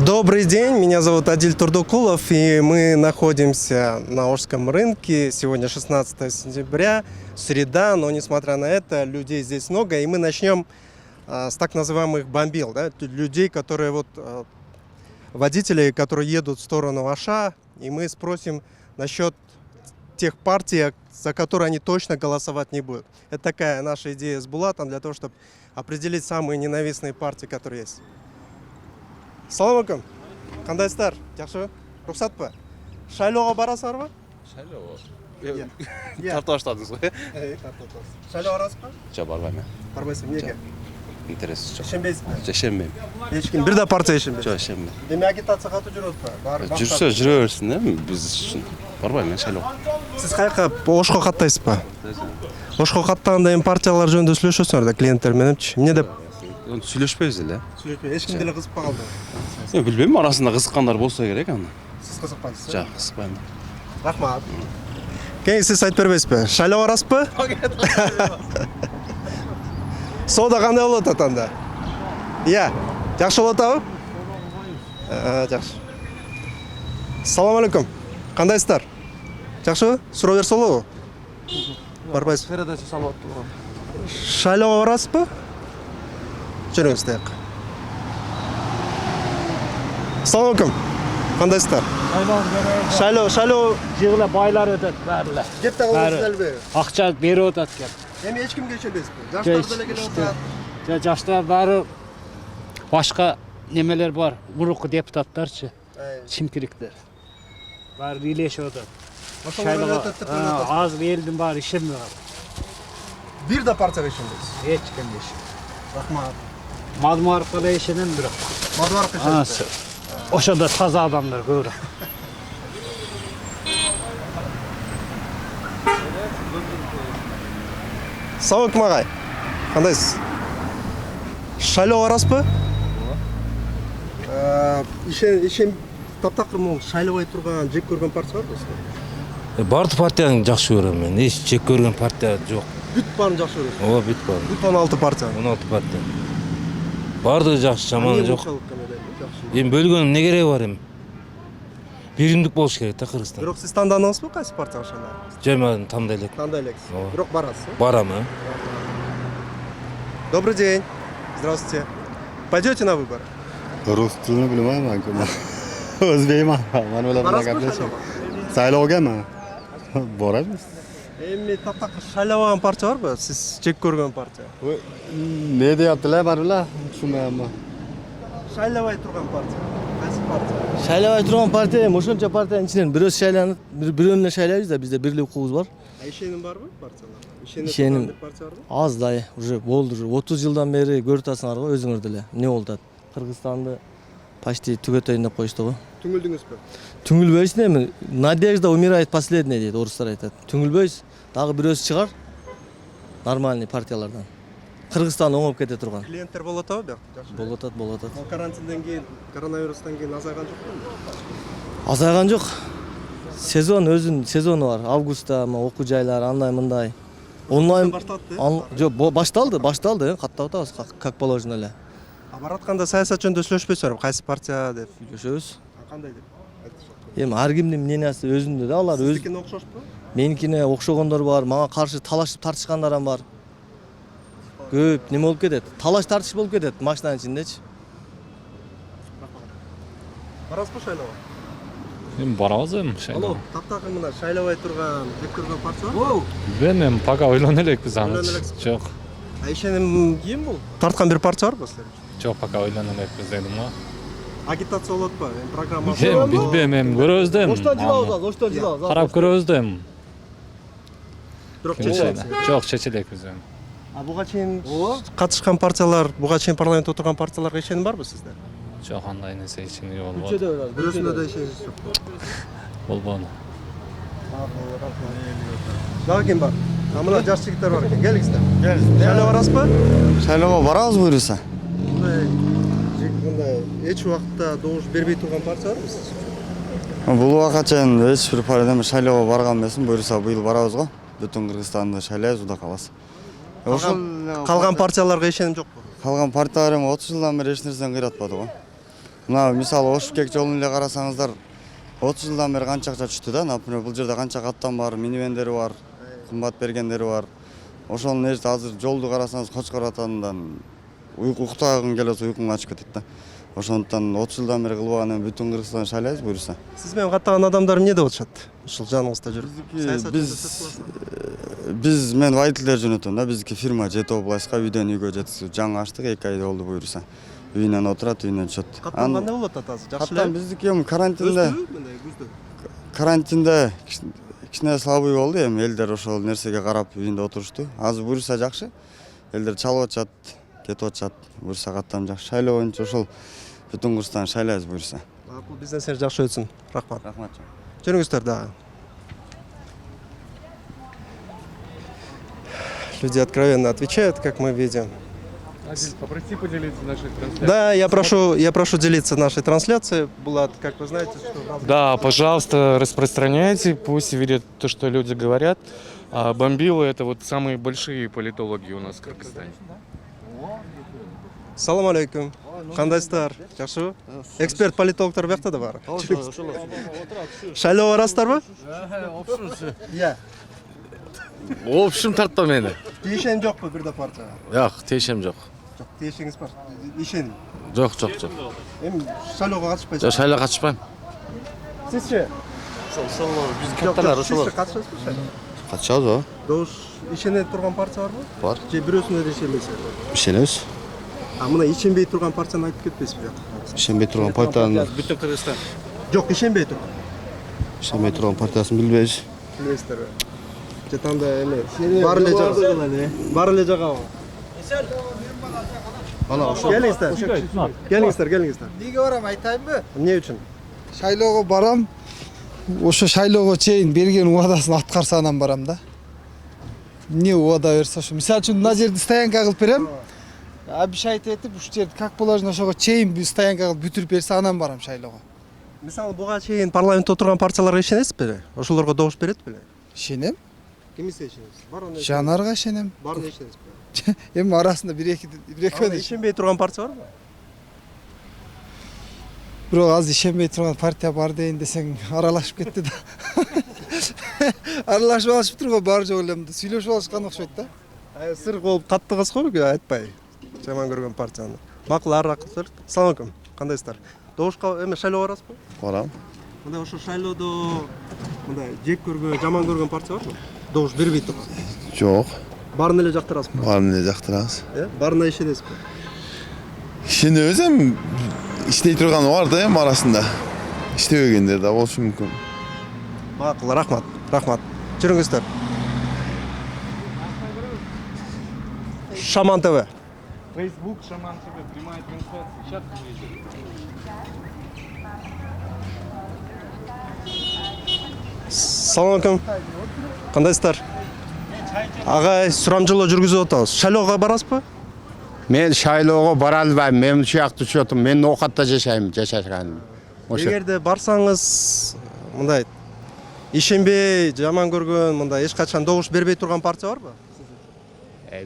Добрый день, меня зовут Адиль Турдукулов, и мы находимся на Ожском рынке. Сегодня 16 сентября, среда, но несмотря на это, людей здесь много, и мы начнем с так называемых бомбил, да? Людей, которые водителей, которые едут в сторону Аша, и мы спросим насчет тех партий, за которые они точно голосовать не будут. Это такая наша идея с Булатом для того, чтобы определить самые ненавистные партии, которые есть. Салам алейкум. Кандайсыздар? Жақсы? Рұқсат па? Шайлауға барасыздар ба? Шайлауға? Тартып баштадыңыз ғой. Тартып баштадыңыз. Шайлауға барасыз ба? Жоқ, барбаймын. Барбайсың, неге? Интерес жоқ. Ішенбейсіз бе? Ішенбеймін. Ешкім бір да партия ішенбейсіз? Жоқ, ішенбеймін. Деме агитация қатып жүреді ба? Жүрсе жүре берсін, біз үшін. Барбаймын мен шайлауға. Сіз қайқа Ошқа қаттайсыз ба? Ошқа қаттағанда партиялар жөнінде сөйлесесіңдер да клиенттермен. Не деп? Сөйлеспейбіз эле. Ешкім деле қызып қалды. Мен білбеймін, арасында қызыққандар болса керек аны. Сіз қызықпайсыз? Жоқ, қызықпаймын. Рахмат. Кейін сіз айтып бербейсіз бе? Шайлауға барасыз ба? Сода қандай болады атанда? Иә, жақсы болады ау? Жақсы. Салам алейкум. Қандайсыздар? Жақсы? Сұрау берсе болады ғой? Барбайсыз? Передача салауатты болған. Шайлауға барасыз ба? Жүріңіз таяқ. Салам алейкум. Қандайсыздар? Шайлау Жығыла байлар өтеді бәрілі. деп те қалдыңыз әлбе. Ақша бері өтеді кен. Еме ешкімге ішенбейсіз бе? Жаштар да келіп отыр. Жаштар бәрі башқа немелер бар. Бұрынғы депутаттаршы. Чимкіліктер. Бәрі илешіп өтеді. Аз елдің бар ішемі бар. Bir de partiyaga ishonmaysiz. Hech kim ishim. Rahmat. Madmu orqali ishonam biroq. Madvar qilishadi. O'shanda toza odamlar ko'p. Assalomu alaykum og'ay. Qandaysiz? Shaylov orasizmi? Ishon таптақыр шайлабай тұрған, жек көрген партия бар ба? Барды партияны жақсы көремін мен. Еш жек көрген партия жоқ. Бүт барын жақсы көресіз? О, бүт барын. Бүт 16 партия. 16 партия. Барды жақсы, жаманы жоқ. Енді бөлгенім не керегі бар ем? Берімдік болуш керек та Қырғызстан. Бирок сіз таңдадыңыз ба қайсы партияға шайлап? Жаймадым, таңдай элек. Таңдай элексиз. Бирок барасыз? Барамын. Добрый день. Здравствуйте. Пойдете на выборы? Русскую bilmayman, o'zbekman. Men bilan gaplashing. Saylovgami? Boramiz. Эми таптакыр шайлабаган партия барбы? Сиз жек көргөн партия? Ne deyaptilar, men bilan tushunmayapman. Шайлабай турган партия. Кайсы партия? Шайлабай турган партия эми ошончо партиянын ичинен бирөөсү шайланып, бирөөнү шайлайбыз да, бизде бирлик укугубуз бар. Ишеним барбы партияларга? Ишеним партия барбы? аз да, уже болду, 30 жылдан бери көрүп атасыңар го өзүңөр деле. Эмне болуп атат? Кыргызстанды почти түгөтөйүн деп коюшту го. Түңүлдүңүзбү? Түңүлбөйсүн эми. Надежда умирает последняя дейт, орустар айтат. Түңүлбөйсүз. Дагы бирөөсү чыгар. Нормальный партиялардан. Кыргызстан оңоп кете турган. Клиенттер болот абы жакшы? Болот атат. Карантинден кийин, коронавирустан кийин азайган жокпу? Азайган жок. Сезон өзүнүн сезону бар. Августта окуу жайлар андай мындай. Онлайн жок, башталды, каттап атабыз, как положено эле. Баратканда саясат жөнүндө сүйлөшпөйсүзөр, кайсы партия деп сүйлөшөбүз. Кандай деп? Эми ар кимдин мнениясы өзүндө да, алар өз Сиздикине окшошпу? Меникине окшогондор бар, мага каршы талашып тартышкандар бар. Көп неме болуп кетет. Талаш тартыш болуп кетет машинанын ичиндечи. Барасызбы шайлоого? Эми барабыз эми шайлоого. Таптакыр мына шайлабай турган, жек көргөн партия бар? Билбейм, эми пока ойлоно элекпиз аны. Жок. Ишеним кийин бул тарткан бир партия барбы силер? Жок, пока ойлоно элекпиз дедим го. Агитация болот ба? Программа. Эми билбейм, эми көрөбүз да эми. Оштон жылабыз. Карап көрөбүз да эми. Бирок Жок, чечелекпиз эми. Буга чейин катышкан партиялар, буга чейин парламентте отурган партияларга ишеним барбы сизде? Жок, андай нерсе ичинде болбойт. Бирөөсүндө да ишениңиз жок. Болбоду. Дагы ким бар? Мына жаш жигиттер бар экен. Келиңиздер. Шайлоо барасызбы? Шайлоого барабыз буйруса. Мындай эч убакта добуш бербей турган партия барбы сиз? Бул убакка чейин эч бир партиядан шайлоого барган эмесмин. Буйруса быйыл барабыз го. Бүтүн Кыргызстанды шайлайбыз, Кудай кааласа. Калган партияларга ишеним жокпу? Калган партиялар эми 30 жылдан бери эч нерсени кыйратпады го. Мына мисалы Ош-Бекек жолун эле карасаңыздар 30 жылдан бери канча акча түштү да. Например, бул жерде канча каттан бар, минивендери бар, кымбат бергендери бар. Ошонун нерсе азыр жолду карасаңыз Кочкор атандан уктагың келип атса уйкуң ачып кетет да. Ошондуктан 30 жылдан бери кылбаган эми бүтүн Кыргызстан шайлайбыз буюрса. Сиз менен каттаган адамдар эмне деп атышат? Ушул жаныңызда жүрүп. Биз мен водительдер жөнөтөм да. Биздики фирма жетип областка үйдөн үйгө жеткизип жаңы ачтык 2 ай болду буюрса. Үйүнөн отурат, үйүнөн түшөт. Каттан кандай болот атасы? Жакшы Каттан биздики эми карантинде кичине слабый болду эми элдер ошол нерсеге карап үйүндө отурушту. Азыр буюрса жакшы. Элдер чалып атышат, кетип атышат. Буюрса каттан жакшы. Шайлоо боюнча ошол бүтүн Кыргызстан шайлайбыз буюрса. Бул бизнесиңиз жакшы өтсүн. Рахмат. Рахмат. Жүрүңүздөр дагы. Люди откровенно отвечают, как мы видим. Адиль, попроси поделиться нашей трансляцией. Да, я прошу делиться нашей трансляцией. Булат, как вы знаете, что... Да, пожалуйста, распространяйте, пусть видят то, что люди говорят. А бомбилы — это вот самые большие политологи у нас в Кыргызстане. Салам алейкум. Кандайсыздар? Жакшыбы? Эксперт политологдор биякта да бар. Шайлоо барасыздарбы? Иә. Общем тартпа мени. Тиешем жокпу бирде партияга? Жок, тиешем жок. Жок, тиешеңиз бар. Ишеним. Жок. Эми шайлоого катышпайсыз. Жок, шайлоого катышпайм. Сизчи? Биз катталар ошолор. Сиз катышасызбы шайлоого? Катышабыз ооба. Добуш ишене турган партия барбы? Бар. Же бирөөсүнө да ишенбейсиз? Ишенебиз. Мына ишенбей турган партияны айтып кетпейсизби? Ишенбей турган партияны. Бүтүн Кыргызстан. Жок, ишенбей турган. Ишенбей турган партиясын билбейбиз. Билесиздерби? Же танда эме бар эле жагы. Бар эле жагабы? Мына ошо. Келиңиздер. Неге барам айтайынбы? Эмне үчүн? Шайлоого барам. Ошо шайлоого чейин берген убадасын аткарсанан барам да. Не убада берсе ошо. Мисалы үчүн мына жерди стоянка кылып берем. Обещать этип, ушу жерди как положено ошого чейин стоянка кылып бүтүрүп берсе анан барам шайлоого. Мисалы буга чейин парламентте отурган партияларга ишенесизби? Ошолорго добуш берет беле? Ишенем. Кимисе ишенесиз? Барына Жанарга ишенем. Барына ишенесизби? Эми арасында бир-экөө Ишенбей турган партия барбы? бирок азыр ишенбей турган партия бар дейин десең аралашып кетти да. Аралашып алышыптыр го бар жок элем да. Сүйлөшүп алышкан окшойт да. Сыр кылып каттыгыз го айтпай. Жаман көргөн партияны. Макул аракылар. Салам алейкум. Кандайсыздар? Добушка эме шайлоо барасызбы? Барам. Мындай ошо шайлоодо мындай жек көргөн, жаман көргөн партия барбы? Добуш бербей турган. Жок. Барын эле жактырасызбы? Барын эле жактырабыз. Барына ишенесизби? Ишенебиз эми иштей турган бар да эми арасында. Иштебегендер да болушу мүмкүн. Макул, рахмат. Жүрүңүздөр. Шаман ТВ. Facebook, Шаман ТВ, прямая трансляция. Сейчас выйдет. Салам алейкум. Кандайсыздар? Агай, сурамжылоо жүргүзүп атабыз. Шайлоого барасызбы? Мен шайлоого бара албайм. Мен ушакта түшөтүм. Мен Ноокатта жашаганым. Эгерде барсаңыз, мындай ишенбей, жаман көргөн, мындай эч качан добуш бербей турган партия барбы?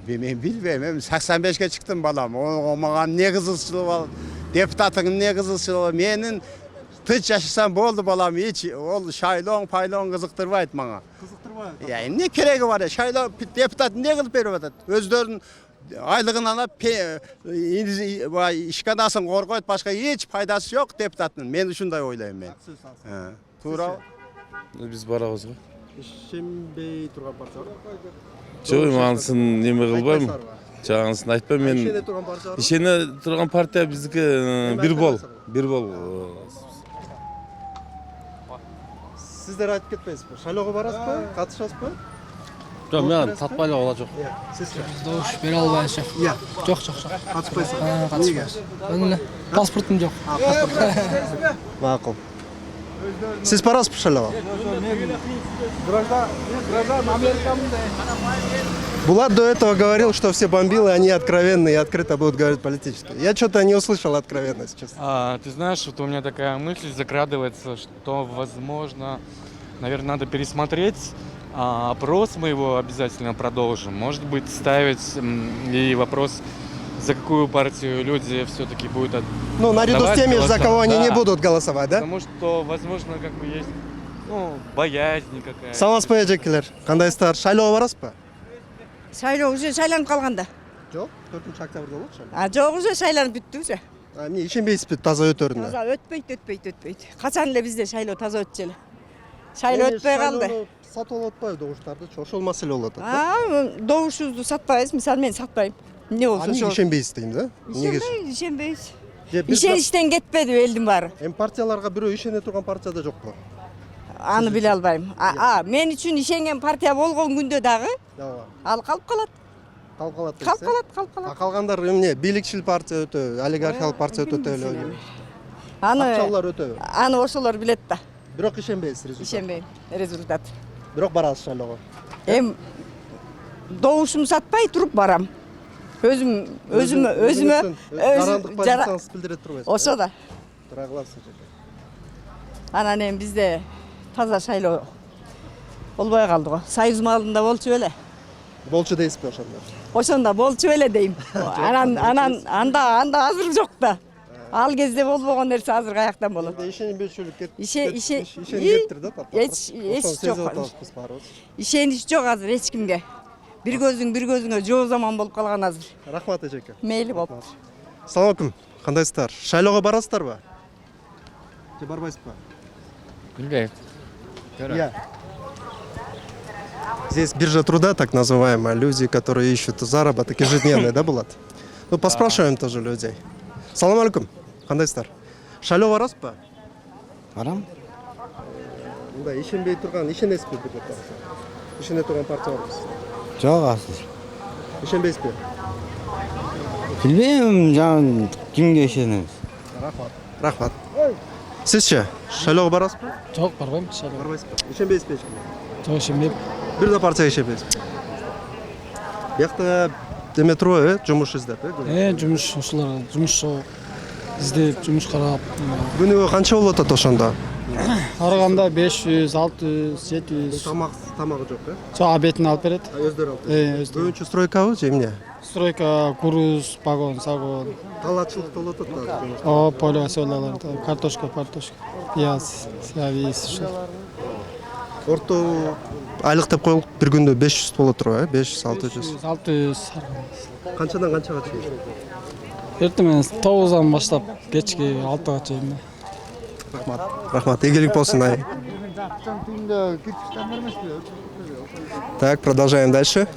Мен билбейм. Мен 85ке чыктым балам. Мага эмне кызыкчылык бар? Депутаттык эмне кызыкчылык? Менин тыч жашасам болду балам. Эч ол шайлоо, пайлоо кызыктырбайт мага. Кызыктырбайт. Эмне кереги бар? Шайлоо депутат эмне кылып берип атат? Өздөрүнүн айлыгын алып, ишканасын коргойт, башка эч пайдасы жок депутаттын. Мен ушундай ойлойм мен. Туура. Биз барабыз го. Ишенбей турган партия барбы? Жок, анысын неме кылбайм. Жаңысын айтпайм мен. Ишене турган партия барбы? Ишене турган партия биздики бир бол. Сиздер айтып кетпейсизби? Шайлоого барасызбы? Катышасызбы? Жок, мен татпайлык ала жок. Сизчи? Добуш бере албайм. Жок. Катышпайсыз? Катышпайм. Эмне? Паспортум жок. Макул. Сиз барасызбы шайлоого? Граждан Америкамда. Булат до этого говорил, что все бомбилы, они откровенно и открыто будут говорить политически. Я что-то не услышал откровенность, честно. Ты знаешь, вот у меня такая мысль закрадывается, что, возможно, наверное, надо пересмотреть опрос, мы его обязательно продолжим. Может быть, ставить и вопрос за какую партию люди все-таки будут Ну, наряду с Давать теми, за голосовать. кого они не Да. будут голосовать, да? Потому что, возможно, как бы есть, боязнь какая-то. Саламатсызбы эжекелер. Кандайсыздар? Шайлоого барасызбы? Шайлоо уже шайланып калганда. Жок, 4-октябрда болот шайлоо. Жок уже шайланып бүттү уже. Эмне ишенбейсизби таза өтөрүнө? Таза өтпөйт. Качан эле бизде шайлоо таза өтчү эле. Шайлоо өтпөй калды. Сатып алып атпайбы добуштарды? Ошол маселе болуп атат. да? Добушубузду сатпайбыз. Мисалы мен сатпайм. Эмне болсо Эмне ошол. ишенбейсиз дейм да? Неге? Ишенбейбиз. Же бир Ишеничтен кетпеди элдин баары. Эми партияларга бирөө ишене турган партия да жокпу? Аны биле албайм. Мен үчүн ишенген партия болгон күндө дагы Ооба. ал калып калат. Калып калат дейсиз. Калып калат. Калгандар эмне? Бийликчил партия өтө, олигархиялык партия өтө эле. Аны Акчалар өтөбү. аны ошолор билет да. Бирок ишенбейсиз результат. Ишенбейм. Результат. Бирок барасыз шайлоого. Эм добушумду сатпай туруп барам. Өзүмө жарандык позицияңызды билдире турбайсызбы? ошо да. Тура кыласыз. Анан эми бизде таза шайлоо болбой калды го. Союз маалында болчу беле. Болчу дейсизби ошондо? Ошондо болчу беле дейм. Анан анда азыр жок да. Ал кезде болбогон нерсе азыр каяктан болот. Ишенбейчүлүк Ишениптир да тап. Эч жок. Ишенич жок азыр эч кимге. Бир көзүңө жоо заман болуп калган азыр. Рахмат эжеке. Мейли болуп. Салам алейкум. Кандайсыздар? Шайлоого барасыздарбы? Же барбайсызбы? Билбейм. Я. Здесь биржа труда, так называемая, люди, которые ищут заработок ежедневный, да, Булат? Ну, поспрашиваем тоже людей. Салам алейкум. Кандайсыздар? Шайлоого барасызбы? Барам? Да, ишенбей турган, ишенесизби бир партия? Ишене турган партия барбы? Жок азыр. Ишенбейсизби? Билбейм, жан кимге ишенебиз. Рахмат. Сизчи? Шайлоого барасызбы? Жок, барбайм шайлоого. Барбайсызбы? Ишенбейсизби эчкимге? Жок, ишенбейм. Бир да партияга ишенбейсизби? Биякта эме турбайбы, жумуш издеп, Жумуш ушулар, жумуш издеп, жумуш карап. Күнүгө канча болуп атат ошондо? Арыганда 500, 600, 700. Тамагы жок, Жок, бетин алып берет. Өздөрү алып. Өздөрү. Көбүнчө стройкабы же эмне? Стройка, груз, вагон, сагон. Талаачылык болуп атат да. Поле селолар, картошка, пияз, сявиз, ушул. Орто айлык деп коелук, бир күндө 500 болот турбайбы, 500-600. 600. Канчадан канчага чейин? Эртең 9-дан баштап кечки 6-га чейин. Рахмат, ийгилик болсун ай. Так, продолжаем дальше.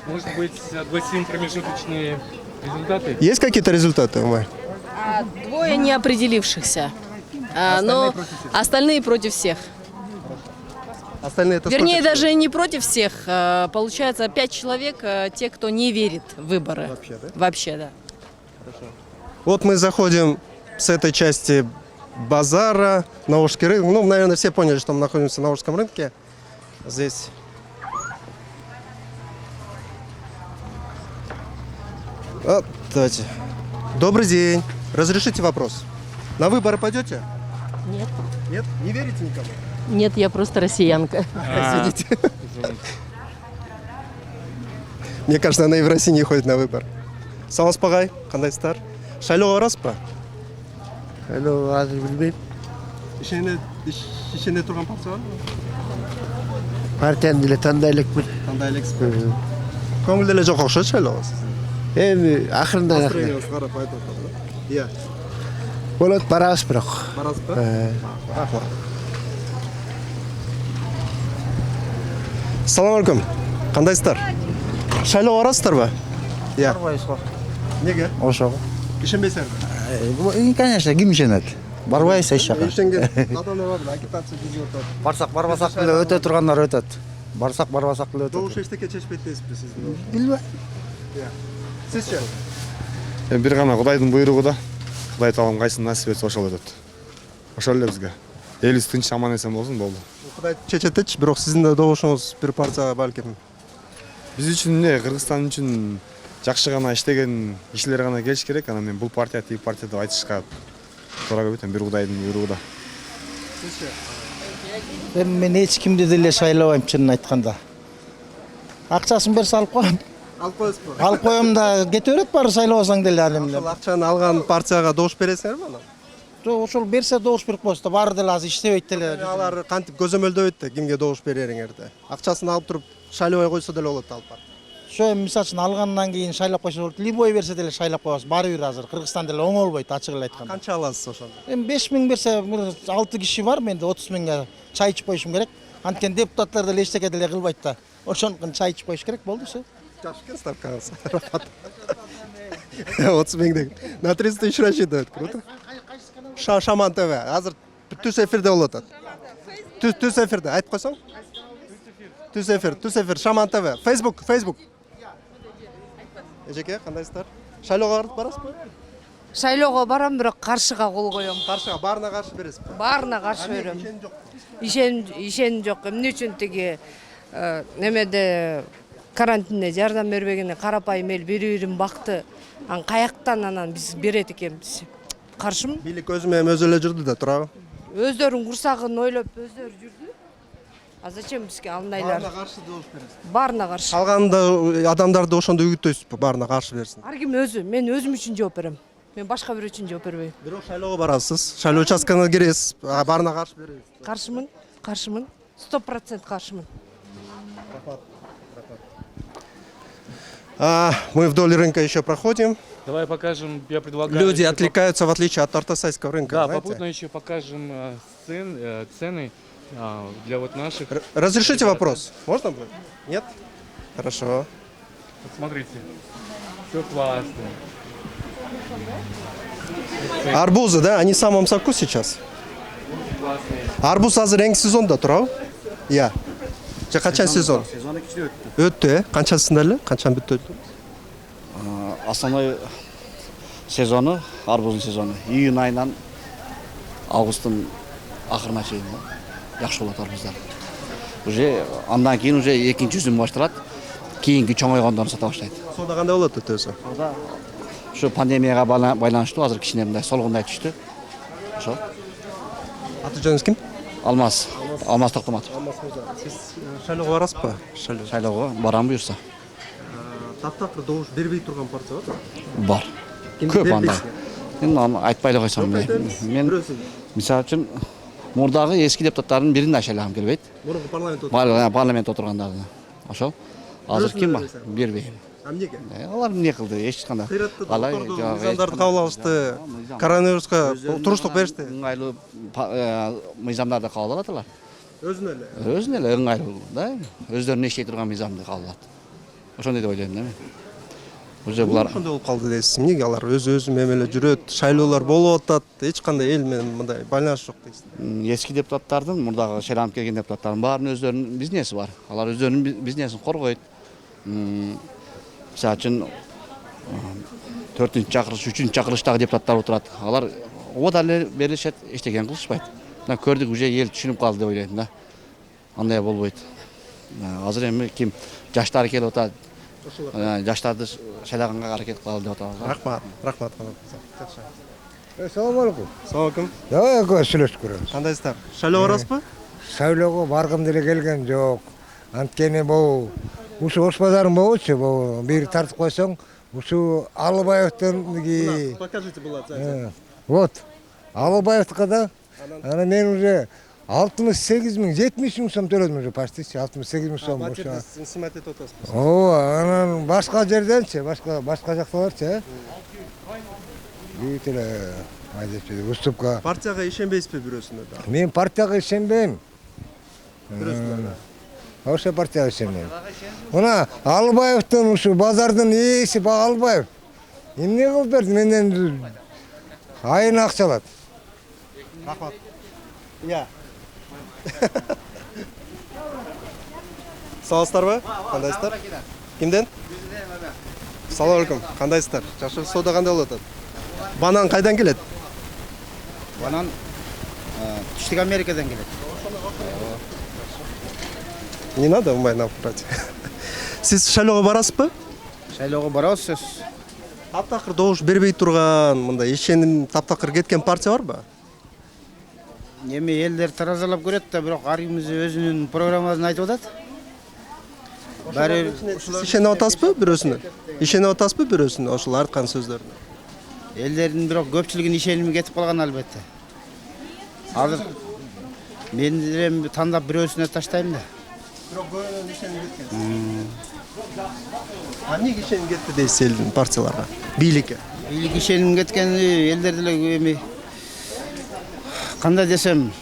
Может быть, огласим промежуточные результаты? Есть какие-то результаты, Умай? Двое не определившихся, но остальные против всех. Остальные это Вернее, сколько даже не против всех. Получается, 5 человек, те, кто не верит в выборы. Вообще, да? Вообще, да. Вот мы заходим с этой части базара на Волжский рынок. Ну, наверное, все поняли, что мы находимся на Волжском рынке. Здесь вот, давайте. Добрый день. Разрешите вопрос? На выборы пойдете? Нет. Нет? Не верите никому? Нет, я просто россиянка. Извините. Мне кажется, она и в России не ходит на выбор. Саламатсызбы, кандайсыздар? Шайлоого барасызбы? Шайлоо азыр билбейм. Ишене турган партия барбы? Партияны деле тандай элекмин. Кандай элекспи? Көңүл эле жок окшойт шайлоого. Эми акырында Настроениңиз карап айтып атам да. Иә. болот, барабыз бирок. Барасызбы? Рахмат. Салам алейкум. Кандайсыздар? Шайлоого барасыздарбы? Иә. Барбайбыз го. Неге? Ошого. Ишенбейсиңерби? Конечно, ким ишенет? Барбайбыз эч жака. Ишенген ата-ана барбы? Агитация жүргүзүп атат. Барсак барбасак деле өтө тургандар өтөт. Барсак барбасак деле Добуш өтөт. эчтеке чечпейт дейсизби сиздин? Билбейм. Иә. Сизчи? Бир гана Кудайдын буйругу да. Кудай таалам кайсын насип этсе ошол өтөт. Ошол эле бизге. Элибиз тынч аман эсен болсун болду. Кудай чечетечи, бирок сиздин да добушуңуз бир партияга балким. Биз үчүн эмне, Кыргызстан үчүн жакшы гана иштеген кишилер гана келиш керек. Анан мен бул партия, тиги партия деп айтышка туура келбейт. Бир Кудайдын буйругу да. Мен эч кимди деле шайлабайм, чынын айтканда. Акчасын берсе алып коем. Алып коесузбу? Алып коем да кете берет баары шайлабасаң деле ал эми. Ошол акчаны алган партияга добуш бересиңерби анан? Ошол берсе добуш берип коебуз да, баары деле азыр иштебейт деле. Алар кантип көзөмөлдөбөйт да кимге добуш берериңерди. Акчасын алып туруп шайлабай койсо деле болот алып барып. Ошо эми мисалы үчүн алгандан кийин шайлап койсо болот. Любой берсе деле шайлап коебуз. Баары бир азыр Кыргызстан деле оңолбойт, ачык эле айтканда. Канча аласыз ошондо? Эми 5000 берсе, 6 киши бар, менде 30 миңге чай ичип коюшум керек. Анткени депутаттар деле эчтеке деле кылбайт да. Ошондуктан чай ичип коюш керек, болду все. Жакшы экен ставкаңыз. Рахмат. 30 миң деген. На 300 тысяч рассчитывают. Круто. Шаман ТВ. Азыр түз эфирде болуп атат. Түз эфирде айтып койсоң? Түз эфир, Шаман ТВ. Facebook. Эжеке, кандайсыздар? Шайлоого барасызбы? Шайлоого барам, бирок каршыга кол коем. Каршыга баарына каршы бересизби? Баарына каршы берем. Ишен жок. Эмне үчүн тиги немеде карантинде жардам бербегене карапайым эл бири-бирин бакты. Каяктан анан биз берет экенбиз. Каршымын. Бийлик өзү менен өзү эле жүрдү да, туурабы? Өздөрүн курсагын ойлоп өздөрү жүрдү. А зачем бизге алындайлар? Баарына каршы добуш бересиз. Баарына каршы. Калганда адамдарды ошондо үгүттөйсүзбү, баарына каршы берсин? Ар ким өзү, мен өзүм үчүн жооп берем. Мен башка бирөө үчүн жооп бербейм. Бирок шайлоого барасыз, шайлоо участкасына киресиз, баарына каршы бересиз. Каршымын. 100% каршымын. Мы вдоль рынка еще проходим. Давай покажем, я предлагаю... Люди отвлекаются, в отличие от артасайского рынка. Да, знаете? попутно еще покажем цены для вот наших... Разрешите вопрос? Можно будет? Нет? Хорошо. Вот смотрите, все классно. Арбузы, да? Они в самом соку сейчас? Арбуз азыр эң сезонда турабы? Иә. Же качан сезон? Сезону кичине Өттү, канчасында эле? Канчан бүттү? Основной сезону, арбуздун сезону июнь айынан августтун акырына чейин жакшы болот арбуздар. Уже андан кийин уже экинчи жүзүм башталат. Кийинки чоңойгондон сата баштайт. Соода кандай болот өтөсү? Соода ушу пандемияга байланыштуу азыр кичине мындай солгундай түштү. Ошо. Аты жөнүңүз ким? Алмаз Токтоматов. Сиз шайлоого барасызбы? Шайлоого барам буюрса. Таптакыр добуш бербей турган партия Бар. Көп анда. Мен аны айтпай эле койсом, мен мисалы үчүн мурдагы эски депутаттардын бирин да шайлагым келбейт. Мурунку парламент отургандарды. Ошол. Азыр ким бар? Бербейм. Эмнеге? Алар эмне кылды? Эч кандай. Мыйзамдарды кабыл алышты. Коронавируска туруштук беришти. Ыңгайлуу мыйзамдарды кабыл алат алар. Өзүнө эле ыңгайлуу да. Өздөрүнүн иштей турган мыйзамды кабыл алат. Ошондой деп ойлойм да мен. Уже булар ошондой болуп калды дейсиз. Эмнеге алар өзү менен эле жүрөт, шайлоолор болуп атат, эч кандай эл менен мындай байланыш жок дейсиз. Эски депутаттардын, мурдагы шайланып келген депутаттардын баарынын өздөрүнүн бизнеси бар. Алар өздөрүнүн бизнесин коргойт. Мисалы үчүн 4-чү чакырыш, 3-чү чакырыштагы депутаттар отурат. Алар ода эле беришет, эчтекен кылышпайт. Мына көрдүк, уже эл түшүнүп калды деп ойлойм да. Андай болбойт. Азыр эми ким жаштар келип атат. Жаштарды шайлаганга аракет кылалы деп атабыз. Рахмат. Assalamu alaikum. Саламалейкум. Давай сүйлөшүп көрөлү. Кандайсыздар? Шайлоого барасызбы? Шайлоого баргым деле келген жок. Анткени бул ушу Ош базарын болчу, бул бир тартып койсоң, ушу Алыбаевдин Покажите булат. Вот. Алыбаевдика да. Ана мен уже 68 миң, 70 миң сом төлөдүм уже почти 68 миң сом. Снимать этип атасызбы? Ооба, анан башка жерденчи, башка жакталарчы. Бүт эле айдачы уступка. Партияга ишенбейсизби бирөөсүнө да? Мен партияга ишенбейм. Бирөөсүнө. Ошо партияга ишенбейм. Мына Алыбаевдин ушу базардын ээси Алыбаев. Эмне кылып берди? Менден айына акча алат. Рахмат. Иә. Саламатсыздарбы? Кандайсыздар? Кимден? Саламалейкум. Кандайсыздар? Жакшы соода кандай болуп атат? Банан кайдан келет? Банан Түштүк Америкадан келет. Не надо в майна брать. Сиз шайлоого барасызбы? Шайлоого барабыз сөз. Таптакыр добуш бербей турган, мындай ишеним таптакыр кеткен партия барбы? Эми элдер таразалап көрөт да, бирок ар ким өзүнүн программасын айтып атат. баары ишенип атасызбы бирөөсүнө? Ишенип атасызбы бирөөсүнө ошол айткан сөздөрүнө? элдердин бирок көпчүлүгүн ишеними кетип калган албетте. Азыр мен деле тандап бирөөсүнө таштайм да. Бирок көбүнөн ишенип кеткен. Эмнеге ишенип кетти дейсиз элдин партияларга? Бийликке. Бийлик ишеним кеткен элдер деле эми кандай десем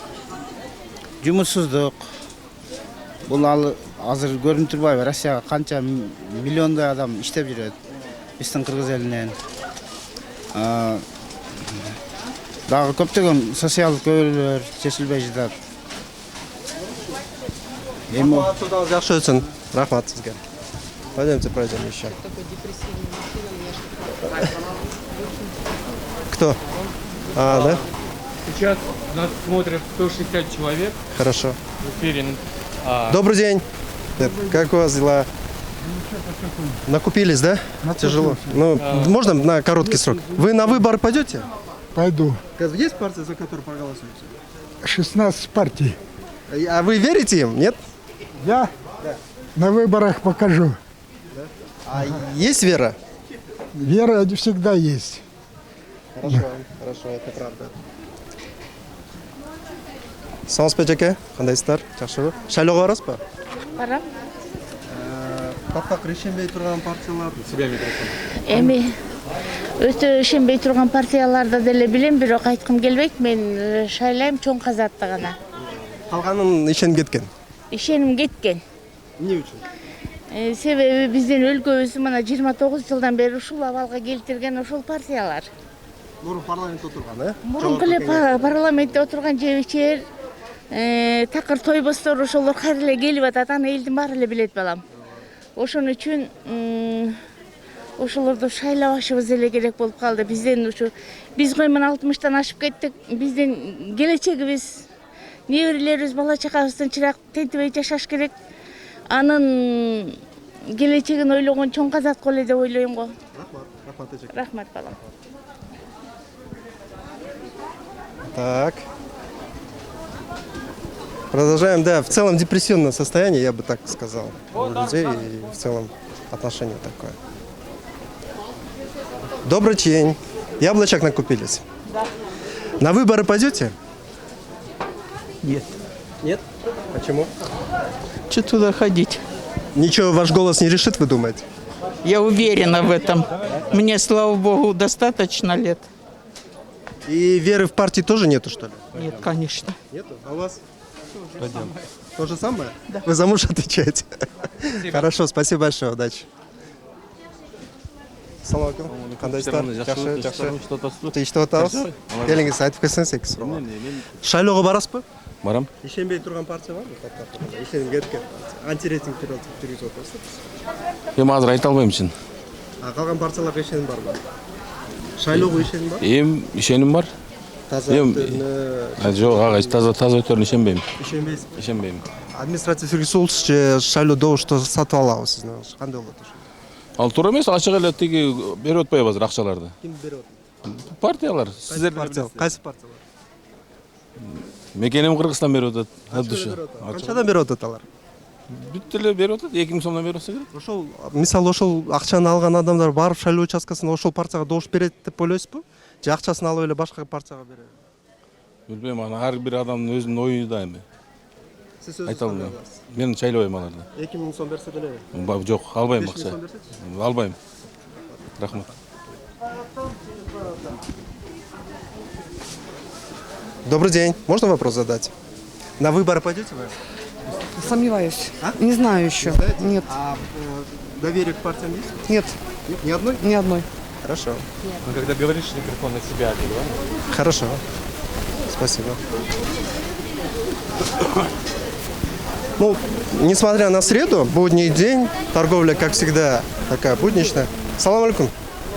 жумушсуздук. Бул азыр көрүнүп турбайбы? Россияга канча миллиондой адам иштеп жүрөт. Биздин кыргыз элинен. Дагы көптөгөн социалдык көйгөйлөр чечилбей жатат. Эми Судаңыз жакшы өтсүн. Рахмат сизге. Пойдемте пройдем еще. Кто? Да? Сейчас нас смотрят 160 человек Хорошо. в эфире. Добрый день. Как у вас дела? Накупились, да? Тяжело. Ну, можно на короткий срок? Вы на выборы пойдете? Пойду. Есть партия, за которую проголосуете? 16 партий. А вы верите им, нет? Я на выборах покажу. А есть вера? Вера всегда есть. Хорошо, хорошо, это правда. Саңызбек жаке, кандайсыздар? Жакшыбы? Шайлоого барасызбы? Барам. Таптак ишенбей турган партиялар. Эми өтө ишенбей турган партияларды деле билем, бирок айткым келбейт. Мен шайлайм чоң казатты гана. Калганын ишенип кеткен. Ишеним кеткен. Эмне үчүн? Себеби биздин өлкөбүздү мына 29 жылдан бери ушул абалга келтирген ошол партиялар. Мурун парламентте отурган, Мурун эле парламентте отурган жебичер, такыр тойбостор ошолор кайра эле келип атат, аны элдин баары эле билет балам. Ошон үчүн ошолорду шайлабашыбыз эле керек болуп калды. Бизден ушу биз кой мына 60-тан ашып кеттик. Биздин келечегибиз, неберелерибиз, бала чакабыздын чырак тентибей жашаш керек. Анын келечегин ойлогон чоң казат кол эле деп ойлойм го. Рахмат балам. Так. Продолжаем. Да, в целом депрессивное состояние, я бы так сказал, у людей, и в целом отношение такое. Добрый день. Яблочек накупились? Да. На выборы пойдете? Нет. Нет? Почему? Что туда ходить? Ничего ваш голос не решит, вы думаете? Я уверена в этом. Мне, слава богу, достаточно лет. И веры в партии тоже нету, что ли? Нет, конечно. Нету? А у вас? То же самое? Да. Вы за муж отвечаете? Хорошо, спасибо большое, удачи. Салам алейкум. Кандайсыздар? Жакшы, жакшы. Тиштеп атабыз. Келиңиз айтып кетсеңиз эки суроо. Шайлоого барасызбы? Барам. Ишенбей турган партия барбы? Ишенип кеткен. Антирейтинг жүргүзүп атасыз. Эми азыр айта албайм чын. Калган партияларга ишеним барбы? Шайлоого ишеним бар? Ишеним бар. Таза өтөрүнө. Жок, ага, таза өтөрүнө ишенбейм. Ишенбейсизби? Ишенбейм. Административдик ресурс же шайлоо добушту сатып алабыз сиздин ойуңуз кандай болот ошо? Ал туура эмес, ачык эле тиги берип атпайбы азыр акчаларды. Ким берип атат? Партиялар, сиздер Кайсы партиялар? Мекенем Кыргызстан берип атат. От души. Канчадан берип атат алар? Бүт эле берип атат, 2000 сомдон берип атса керек. Ошол мисалы ошол акчаны алган адамдар барып шайлоо участкасына ошол партияга добуш берет деп ойлойсузбу? Же акчасын алып эле башка партияга берет? Билбейм, аны ар бир адамдын өзүнүн ою да эми. Сиз өзүңүз Айта алмайм. Мен шайлабайм аларды. 2000 сом берсе делеби? Жок, албайм акча. 5000 сом берсечи? Албайм. Рахмат. Добрый день. Можно вопрос задать? На выборы пойдете вы? Сомневаюсь. Не знаю еще. Нет. А доверие к партиям есть? Нет. Ни одной? Ни одной. Хорошо. Ну, когда говоришь микрофон на себя, Хорошо. Спасибо. Ну, несмотря на среду, будний день, торговля, как всегда, такая будничная. Салам алейкум.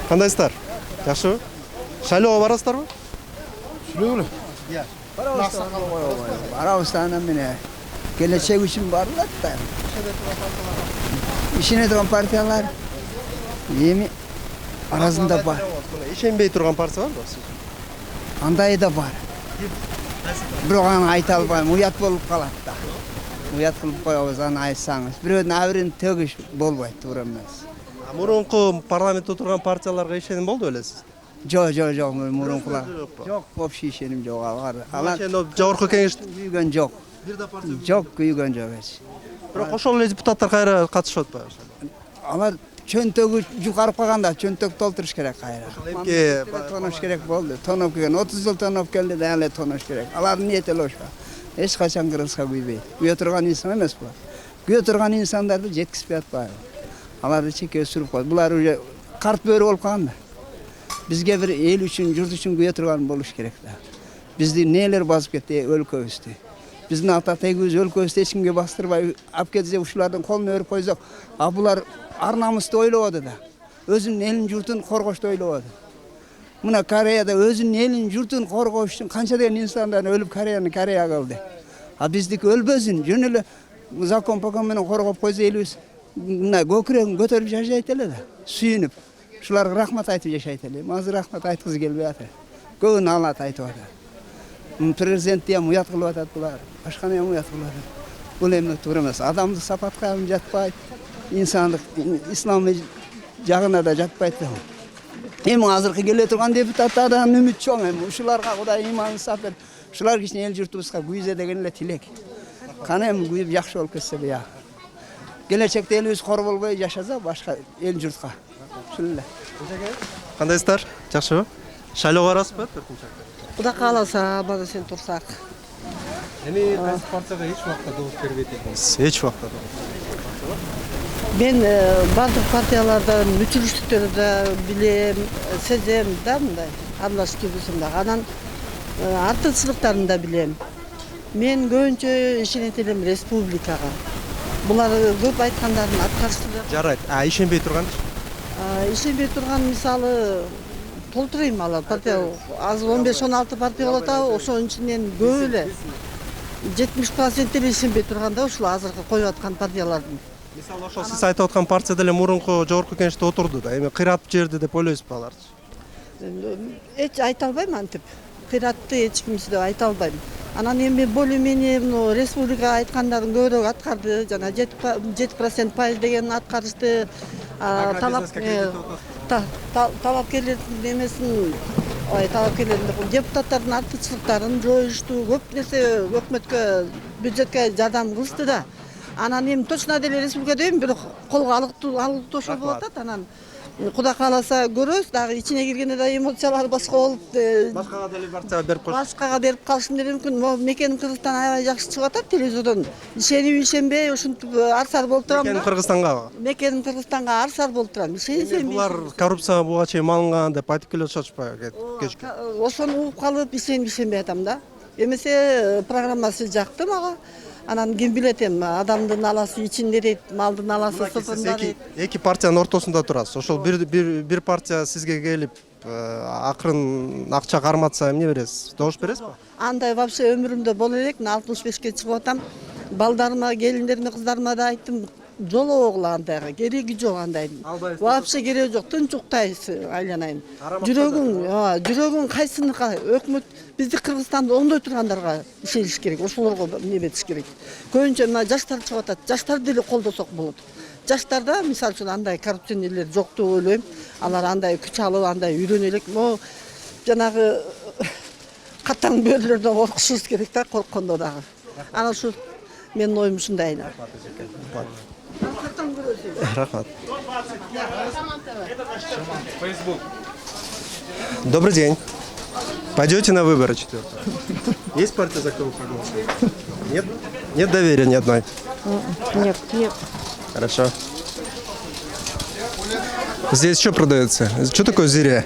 Кандайсыздар? Жакшыбы? Шайлоого барасыздарбы? Шайлоого? Барабыз анан менен келечек үчүн барылат да. Ишене турган партиялар эми арасында бар. Ишенбей турган партия барбы? Андай да бар. Бирок аны айта албайм, уят болуп калат да. уят кылып коебуз, аны айтсаңыз. Бирөөнүн абырын төгүш болбойт, туура эмес. Мурунку парламентте отурган партияларга ишеним болду белесиз? Жок, мурункулар. Жок, общий ишеним жок. Алар Жогорку кеңеш күйгөн жок. бир да партия. Жок, күйгөн жок эч. Бирок ошол эле депутаттар кайра катышып атпайбы? Алар чөнтөгү жукарып калганда чөнтөк толтуруш керек кайра. Эмки Тонош керек болду. Тоноп келген 30 жыл тоноп келди да эле тонош керек. Алардын ниети эле ошо. Эч качан кыргызга күйбөйт. Күйө турган инсан эмес булар. Күйө турган инсандарды жеткизбей атпайбы. Аларды чекке өсүрүп коет. Булар уже карт бөрү болуп калганда. Бизге бир эл үчүн, журт үчүн күйө турган болуш керек да. Бизди нелер басып кетти өлкөбүздү. Биздин ата тегибиз өлкөбүздү эч кимге бастырбай алып кетсе ушулардын колуна өрүп койсок, а булар ар намысты ойлободу да. Өзүнүн элин журтун коргошту ойлободу. Мына Кореяда өзүнүн элин журтун коргош үчүн канча деген инсандар өлүп Корея кылды. А биздики өлбөсүн, жөн эле закон покон менен коргоп койсо элибиз мына көкүрөгүн көтөрүп жашайт эле да. Сүйүнүп, ушуларга рахмат айтып жашайт эле. Азыр рахмат айткысы келбей атат. Көбүн алат айтып атат. Президентти ham уят кылып атат булар. Башканы ham уят кылып атат. Бул эми туура эмес. Адамдык сапатка жатпайт. Инсандык, исламий жагына да жатпайт да. Эми азыркы келе турган депутаттардан үмүт чоң эми. Ушуларга Кудай иманын сапер. Ушулар кичине эл журтубузга күйзө деген эле тилек. Кана эми күйүп жакшы болуп кетсе бия. Келечекте элибиз кор болбой жашаса башка эл журтка. Ушул эле. кандайсыздар? Жакшыбы? Шайлоого барасызбы 4-акта? Кудай кааласа, бана сен турсак. Эми кайсы партияга эч убакта добуш бербейт экенсиз? Эч убакта. Мен бардык партиялардан мүчүлүштүктөрү да билем, сезем да мындай. Аралаш кирбесем дагы. Анан артыкчылыктарын да билем. Мен көбүнчө ишенет элем республикага. Булар көп айткандарын аткарышты. Жарайт. Ишенбей турган? Ишенбей турган мисалы толтурайм алар партия. Азыр 15-16 партия болот, ошонун ичинен көп эле 70% эле ишенбей турганда ушул азыркы коюп аткан партиялардын. Мисалы ошол сиз айтып аткан партия деле мурунку жогорку кеңеште отурду да. Эми кыйратып жиберди деп ойлойсузбу аларчы? Эч айта албайм антип. Кыйратты эч кимси деп айта албайм. Анан эми более-менее республика айткандарын көбүрөөк аткарды, жана 7% пайыз деген аткарышты, талапкерлердин эмесин, талапкерлердин депутаттардын артыкчылыктарын жоюшту, көп нерсе өкмөткө, бюджетке жардам кылышты да. Анан эми точно деле республика дейм, бирок колго алыктоошо болуп атат. Анан Кудай кааласа көрөбүз, дагы ичине киргенде да эмоциялар башка болуп, Башкага деле партияга берип коюш. Башкага берип калышым деле мүмкүн. Мекеним Кыргызстан аябай жакшы чыгып атат телевизордон. Ишенип ишенбей ушинтип арсар болуп турам да. Мекеним Кыргызстанга. Мекеним Кыргызстанга арсар болуп турам. Ишенсем. Булар коррупцияга буга чейин малынган деп айтып келип атышпайбы кечке? Ошону угуп калып ишенбей атам да. Эмесе программасы жакты мага. Анан ким билет эми адамдын аласы ичинде дейт, малдын аласы сыртында дейт. Эки партиянын ортосунда турасыз. Ошол бир партия сизге келип акырын акча карматса эмне бересиз? Добуш бересизби? Андай вообще өмүрүмдө боло элек, 65ке чыгып атам. Балдарыма, келиндериме, кыздарыма да айттым, жолобогула андайга, кереги жок андайдын. Вообще кереги жок, тынчуктайсыз айланайын. Жүрөгүң кайсыныка, өкмөт бизди Кыргызстанды оңдой тургандарга ишениш керек, ошолорго небетиш керек. Көбүнчө мына жаштар чыгып атат, жаштарды деле колдосок болот. Жаштарда мисалы үчүн андай коррупционерлер жок деп ойлойм. Алар андай күч алып, андай үйрөнө элек. Жанагы катаң бөлөрдөн коркушубуз керек да, корккондо дагы. Анан ушу менин оюм ушундай. Рахмат. Добрый день. Пойдете на выборы 4-го? Есть партия, за кого вы проголосуете? Нет? Нет доверия ни одной? Нет. Хорошо. Здесь что продается? Что такое зире?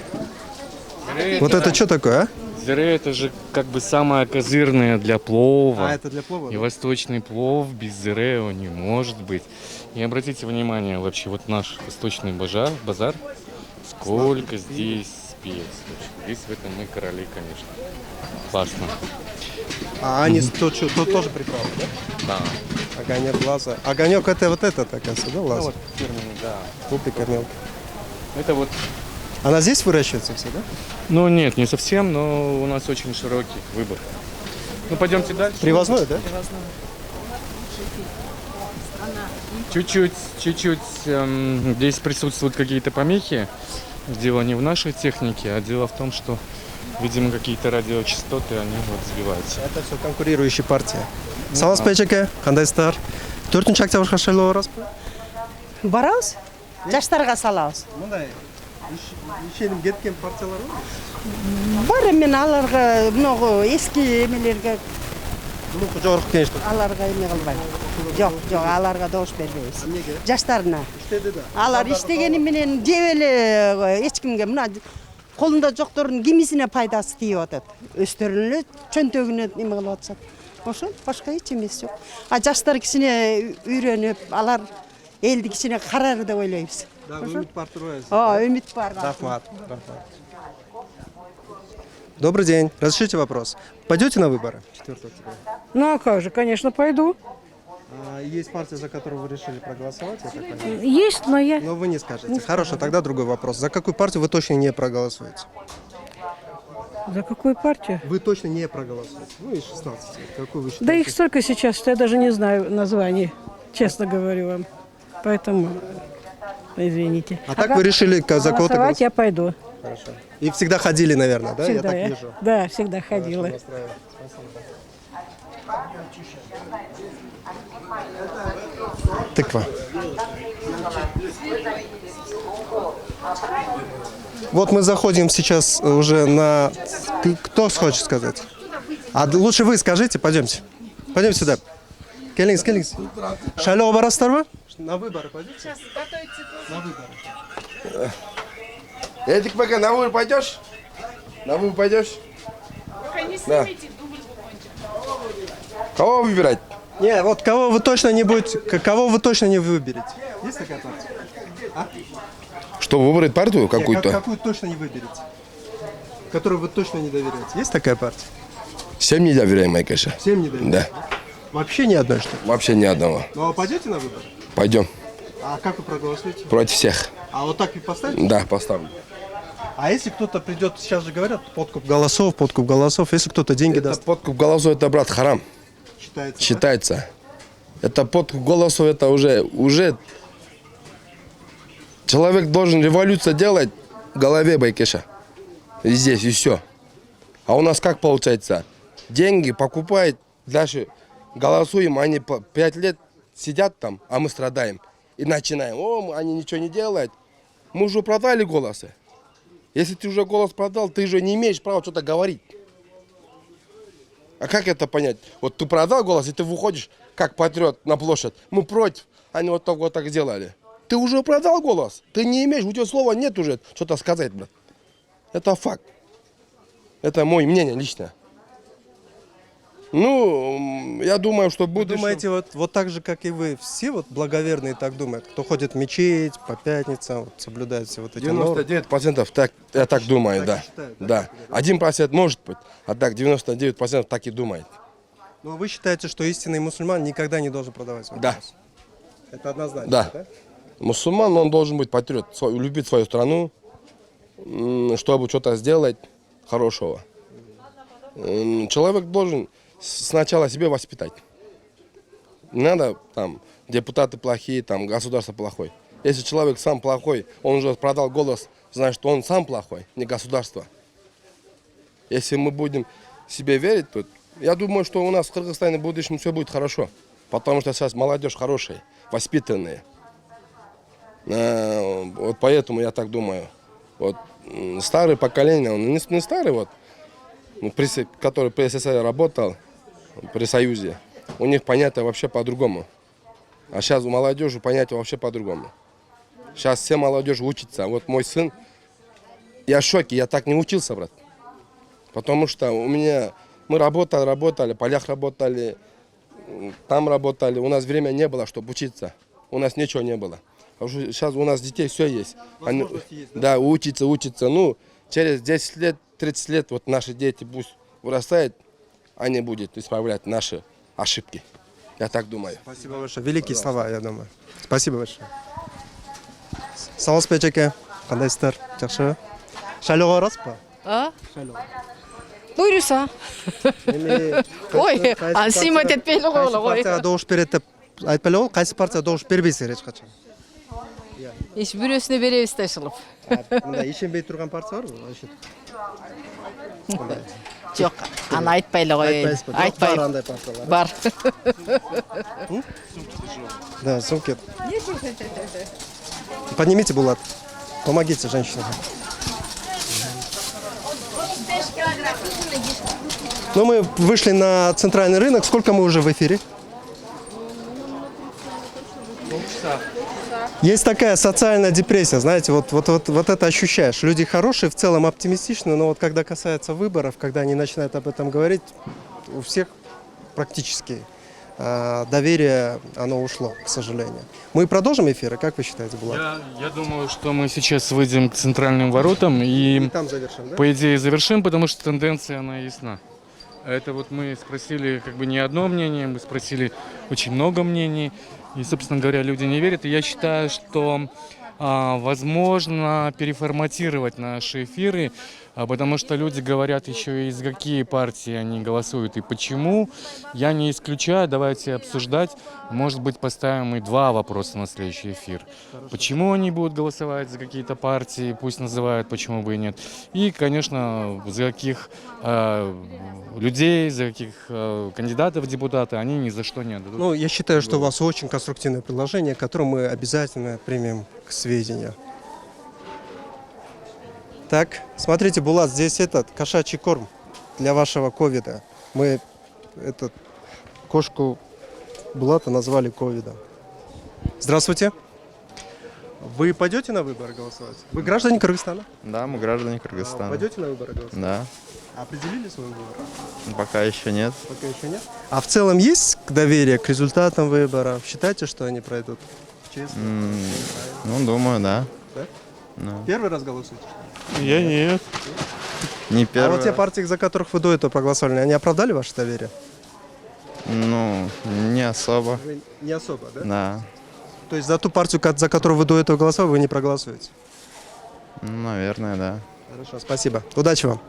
Вот это что такое, а? Зире это же как бы самое козырное для плова. Это для плова? И восточный плов без зире он не может быть. И обратите внимание, вообще вот наш восточный базар, сколько здесь специй. Здесь в этом мы короли, конечно. Классно. А они тоже приправы, да? Да. Огонек, глаза. Огонек это вот это, оказывается, да, лаза? Вот фирменный, да. Пупика мелкая. Это вот. Она здесь выращивается все, да? Ну нет, не совсем, но у нас очень широкий выбор. Ну пойдемте дальше. Привозной, да? Привозной. Чуть-чуть здесь присутствуют какие-то помехи. Дело не в нашей технике, а дело в том, что, видимо, какие-то радиочастоты, они вот сбиваются. Это все конкурирующие партии. Саламат Печеке, қандайсыздар? 4 октябрьға шайлауға барасыз ба? Барабыз. Жаштарга салабыз. Мындай ишеним кеткен партиялар бар? Бар эмен аларга много эски эмелерге Мунун жогорку кеңеш. аларга эме кылбайм. Жок, аларга добуш бербейбиз. Жаштарына. Иштеди да. Алар иштегени менен жеп эле эч кимге мына колунда жоктордун кимисине пайдасы тийип атат. Өздөрүнүн эле чөнтөгүнө эме кылып атышат. Ошол башка эч эмеси жок. А жаштар кичине үйрөнүп, алар элди кичине карар деп ойлойбуз. Да, үмүт бар турбайбыз. Үмүт бар. Рахмат. Добрый день. Разрешите вопрос? Пойдете на выборы 4 октября? Ну а как же, конечно, пойду. Есть партия, за которую вы решили проголосовать, я так понимаю? Есть, но я... Но вы не скажете. Хорошо, тогда другой вопрос. За какую партию вы точно не проголосуете? За какую партию? Вы точно не проголосуете. Ну, из 16. Какую вы считаете? Да их столько сейчас, что я даже не знаю названий, честно говорю вам. Поэтому, извините. А так вы решили за кого-то голосовать я пойду. Хорошо. И всегда ходили, наверное, да? Всегда, я так вижу. Да, всегда ходила. Тыква. Вот мы заходим сейчас уже на... Кто хочет сказать? А лучше вы скажите, пойдемте. Пойдем сюда. Келингс. Шайлауға барасыздар ба? На выборы пойдете? Сейчас готовите. На выборы. Эдик, пока на выбор пойдешь? На выбор пойдешь? Да. Кого выбирать? Не, вот кого вы точно не будете, кого вы точно не выберете? Есть такая партия? А? Что, выбрать партию какую-то? Какую точно не выберете? Которую вы точно не доверяете? Есть такая партия? Всем не доверяем, конечно. Всем не доверяете? Да. Вообще ни одной, что ли? Вообще ни одного. Ну а пойдете на выборы? Пойдем. А как вы проголосуете? Против всех. А вот так и поставите? Да, поставлю. А если кто-то придет, сейчас же говорят, подкуп голосов, если кто-то деньги Это даст, подкуп голосов, это, брат, харам. Считается. Это подкуп голосов, это уже человек должен революцию делать в голове, Байкеша. И здесь, и все. А у нас как получается? Деньги покупают, дальше голосуем, они 5 лет сидят там, а мы страдаем. И начинаем, они ничего не делают. Мы уже продали голосы. Если ты уже голос продал, ты же не имеешь права что-то говорить. А как это понять? Вот ты продал голос, и ты выходишь, как патриот, на площадь. Мы против. Они вот так сделали. Ты уже продал голос. Ты не имеешь, у тебя слова нет уже что-то сказать, брат. Это факт. Это мое мнение лично. Ну, я думаю, что будет... Вы думаете, вот так же, как и вы, все вот благоверные так думают? Кто ходит в мечеть по пятницам, вот, соблюдает все вот эти нормы? 99% так, я так думаю, да. Считают, Да. 1% может быть, а так 99% так и думает. Но вы считаете, что истинный мусульман никогда не должен продавать свой Да. голос? Это однозначно, Да. да? Мусульман, он должен быть патриот, любить свою страну, чтобы что-то сделать хорошего. Человек должен сначала себя воспитать. Не надо там депутаты плохие, там государство плохое. Если человек сам плохой, он уже продал голос, значит, что он сам плохой, не государство. Если мы будем себе верить, то я думаю, что у нас в Кыргызстане в будущем все будет хорошо. Потому что сейчас молодежь хорошая, воспитанная. Вот поэтому я так думаю. Вот старое поколение, он не старый, вот, который при СССР работал, при Союзе, у них понятие вообще по-другому. А сейчас у молодежи понятие вообще по-другому. Сейчас все молодежь учится. Вот мой сын, я в шоке, я так не учился, брат. Потому что мы работали, в полях работали, там работали. У нас время не было, чтобы учиться. У нас ничего не было. А сейчас у нас детей все есть. Они, да, учатся. Ну, через 10 лет, 30 лет вот наши дети пусть вырастают, они будут исправлять наши ошибки. Я так думаю. Спасибо большое. Великие слова, я думаю. Спасибо большое. Саламат Печеке, қандайсыздар? Жақсы? Шайлауға барасыз ба? Бұйырса. Эми ой аны сыймат этпей эле Кайсы койгула ой партияга добуш берет деп айтпай эле кой, кайсы партияга добуш бербейсиздер эч качан? эч бирөөсүнө беребиз да ышылып Мындай ишенбей турган партия барбы? Вообще? жок аны айтпай эле коеюн Айтпайсызбы? Жок, айтпайм бар андай партиялар. бар Да, сумки. Поднимите, Булат. Помогите женщинам. Ну, мы вышли на центральный рынок. Сколько мы уже в эфире? Есть такая социальная депрессия, знаете, вот это ощущаешь. Люди хорошие, в целом оптимистичны, но вот когда касается выборов, когда они начинают об этом говорить, у всех практически доверие, оно ушло, к сожалению. Мы продолжим эфир, как вы считаете, Булат? Я думаю, что мы сейчас выйдем к центральным воротам и Там завершим, да? по идее завершим, потому что тенденция, она ясна. Это вот мы спросили как бы не одно мнение, мы спросили очень много мнений. И, собственно говоря, люди не верят. И я считаю, что возможно переформатировать наши эфиры, потому что люди говорят еще и за какие партии они голосуют и почему. Я не исключаю, давайте обсуждать. Может быть, поставим и 2 вопроса на следующий эфир. Почему они будут голосовать за какие-то партии, пусть называют, почему бы и нет. И, конечно, за каких людей, за каких кандидатов в депутаты они ни за что не отдадут. Ну, я считаю, что у вас очень конструктивное предложение, которое мы обязательно примем к сведению. Так, смотрите, Булат, здесь кошачий корм для вашего ковида. Мы кошку Булата назвали ковидом. Здравствуйте. Вы пойдете на выборы голосовать? Вы граждане Кыргызстана? Да, мы граждане Кыргызстана. Пойдете на выборы голосовать? Да. Определили свой выбор? Пока еще нет. Пока еще нет. А в целом есть доверие к результатам выборов? Считаете, что они пройдут честно? Ну, думаю, да. Да? Да. Первый раз голосуете? Я нет. Не первый. А вот те раз. партии, за которых вы до этого проголосовали, они оправдали ваше доверие? Ну, не особо. Вы не особо, да? Да. То есть за ту партию, за которую вы до этого голосовали, вы не проголосуете? Ну, наверное, да. Хорошо, спасибо. Удачи вам.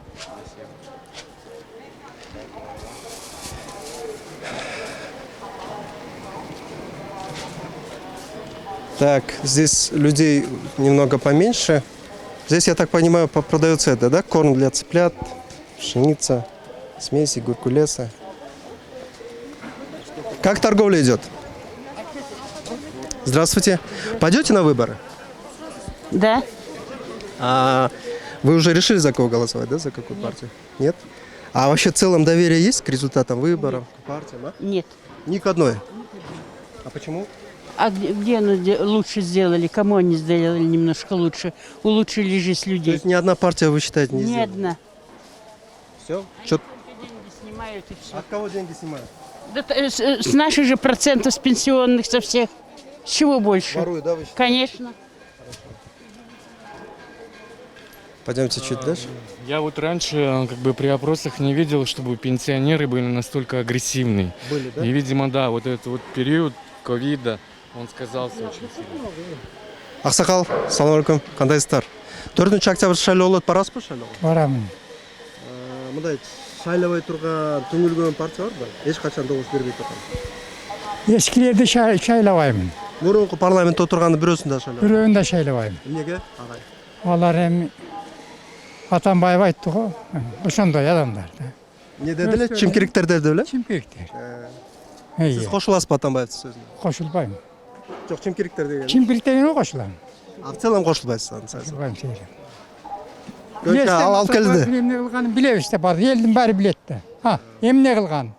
Так, здесь людей немного поменьше. Здесь, я так понимаю, продается это, да? Корм для цыплят, пшеница, смеси, геркулеса. Как торговля идет? Здравствуйте. Пойдете на выборы? Да. А вы уже решили, за кого голосовать, да? За какую партию? Нет? А вообще в целом доверие есть к результатам выборов, к партиям, да? Нет. Ни к одной. А почему? А где лучше сделали? Кому они сделали немножко лучше? Улучшили жизнь То людей. есть ни одна партия, вы считаете, не Ни сделала? одна. Все? Чё? Снимают и все. От кого деньги снимают? Да, с наших же процентов, с пенсионных, со всех. С чего больше? Воруют, да, вы считаете? Конечно. Пойдемте чуть дальше. Я вот раньше как бы при опросах не видел, чтобы пенсионеры были настолько агрессивны. Были, да? И, видимо, да, вот этот вот период ковида, он сказался очень сильно. Ақсақал, салам алейкум, қандайсыздар? 4 октябрь шайлау болады, барасыз ба шайлауға? Барамын. Мындай шайлабай тұрған түңілген партия бар ба? Ешқашан дауыс бермей тұрған. Eskilerde şaylabаймын. Бұрынғы парламентте отырғаны біреусін да шайлау. Біреуін де шайлабаймын. Неге? Ағай. Олар эми Атамбаев айтты ғой, ошондой адамдар да. Не деді эле? Чимкириктер деді эле? Чимкириктер. Сіз қосыласыз ба Атамбаевтың сөзіне? Кошулбайм. Жоқ, чимкириктер деген. Чимкирик дегенге кошулам. А в целом қосылбайсыз сіз? Кошулбайм сейлем. Көшке алып келді. Эмне кылганын билебиз да, бар элдин баары билет да. Ha, эмне кылган?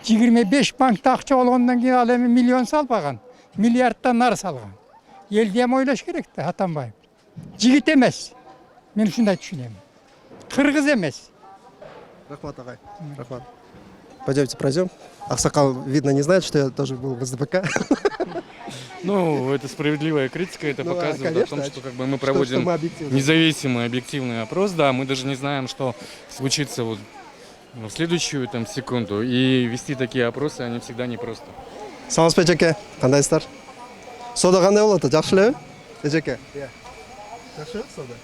25 банкта акча болгондон кийин ал эми миллион салбаган. Миллиарддан нары салган. Элди эми ойлош керек да, Атамбаев. Жигит эмес. Мен ушундай түшүнөм. Кыргыз эмес. Рахмат, ағай. Рахмат. Пойдемте пройдем. Ақсақал, видно, не знает, что я тоже был в СДПК. Ну, это справедливая критика, это показывает конечно, о том, что как бы мы проводим мы объективны. независимый, объективный опрос, да, мы даже не знаем, что случится вот в следующую там секунду, и вести такие опросы, они всегда непросто. Саламатсызбы, жаке, қандайсыздар? Сода қандай болады? Жақсы элеби? Жаке. Жақсы сода?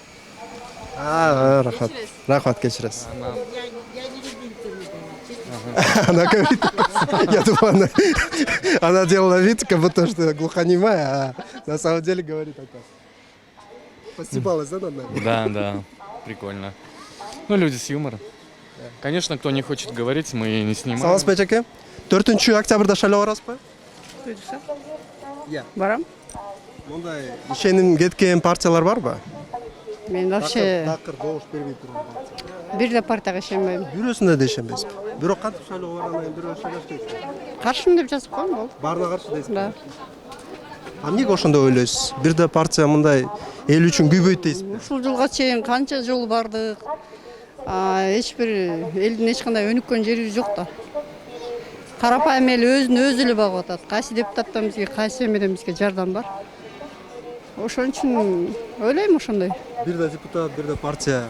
Рахмат. Рахмат, кешіресіз. Она говорит, я думаю, она делала вид, как будто что глухонемая, а на самом деле говорит такое. Постебалась, да, над нами? Да, да, прикольно. Ну, люди с юмором. Конечно, кто не хочет говорить, мы и не снимаем. Саламатсыз ба, жаке? 4 октябрда шайлоо барасыз ба? Барам. Мындай ишеним кеткен партиялар бар ба? Мен вообще Такыр добуш бербей турган партия. бир да партияга ишенбейм. Бирөөсүнө да ишенбейсизби? Бирок кантип шайлоого баргандан кийин бирөө шайлашпайсызбы? Каршымын деп жазып коем болду. Баарына каршы дейсизби? Да. А эмнеге ошондой ойлойсуз? Бир да партия мындай эл үчүн күйбөйт дейсизби? Ушул жылга чейин канча жыл бардык. Эч бир элдин эч кандай өнүккөн жерибиз жок да. Карапайым эл өзүн өзү эле багып атат. Кайсы депутаттан бизге, кайсы эмеден бизге жардам бар. Ошон үчүн ойлойм ошондой. Бир да депутат, бир да партия